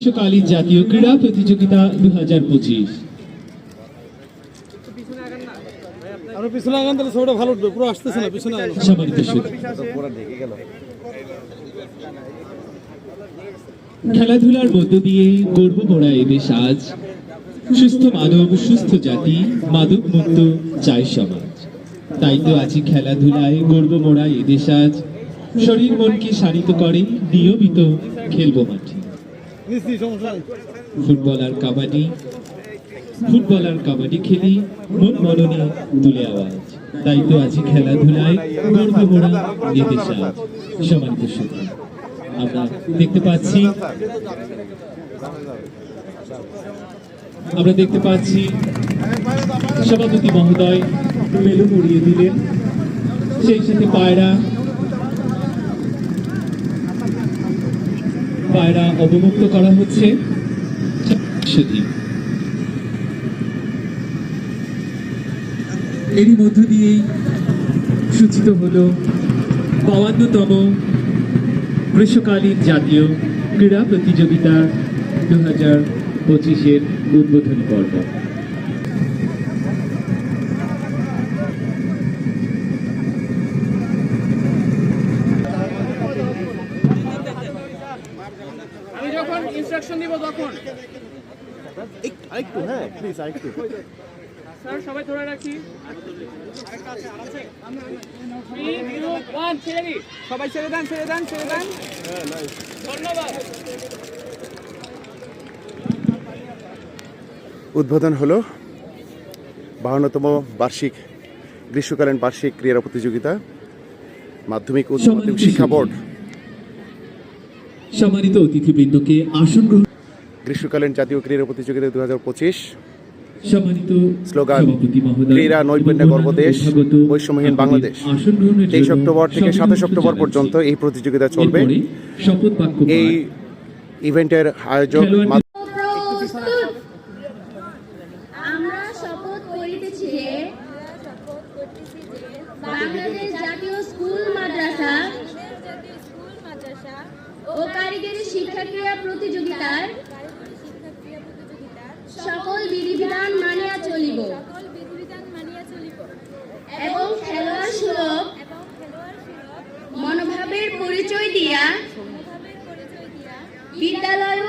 গ্রীষ্মকালীন জাতীয় ক্রীড়া প্রতিযোগিতা 2025। সম্মানিত খেলাধুলার মধ্য দিয়ে গর্ব মোড়া এদেশ আজ। সুস্থ মানব, সুস্থ জাতি, মাদক মুক্ত চাই সমাজ। তাই তো আছি খেলাধুলায় গর্ব মোড়া এদেশ আজ। শরীর মনকে শানিত করে নিয়মিত খেলবো মাঠে। ফুটবল আর কাবাডি খেলি মন মননে তুলে আওয়াজ। তাই তো আছি খেলাধুলায় গর্ব মোড়া এদেশ আজ। সম্মানিত শ্রোতা, আমরা দেখতে পাচ্ছি সভাপতি মহোদয় বেলুন উড়িয়ে দিলেন, সেই সাথে পায়রা অবমুক্ত করা হচ্ছে। এরই মধ্য দিয়েই সূচিত হলো 52তম গ্রীষ্মকালীন জাতীয় ক্রীড়া প্রতিযোগিতা 2025-এর উদ্বোধনী পর্ব। আমি যখন ইনস্ট্রাকশন দিব তখন আরেকটু, হ্যাঁ প্লিজ আরেকটু। স্যার সবাই ধরে রাখি। সবাই ছেড়ে দেন। ধন্যবাদ। উদ্বোধন হলো 52তম বার্ষিক গ্রীষ্মকালীন বার্ষিক ক্রীড়া প্রতিযোগিতা মাধ্যমিক উচ্চ মাধ্যমিক শিক্ষা বোর্ড। সম্মানিত অতিথিবৃন্দকে আসন গ্রহণ। গ্রীষ্মকালীন জাতীয় ক্রীড়া প্রতিযোগিতা 2025 সম্মানিত স্লোগান ক্রীড়া নৈপুণ্য গর্বদেশ, বৈষম্যহীন বাংলাদেশ। 23 অক্টোবর থেকে 27 অক্টোবর পর্যন্ত এই প্রতিযোগিতা চলবে। এই ইভেন্টের আয়োজক আমরা শপথ করিতেছি যে বাংলাদেশ জাতীয় স্কুল মাদ্রাসা ও কারিগরি শিক্ষা ক্রীড়া প্রতিযোগিতার সকল বিধিবিধান মানিয়া চলিব এবং খেলোয়াড় সুলভ মনোভাবের পরিচয় দিয়া বিদ্যালয়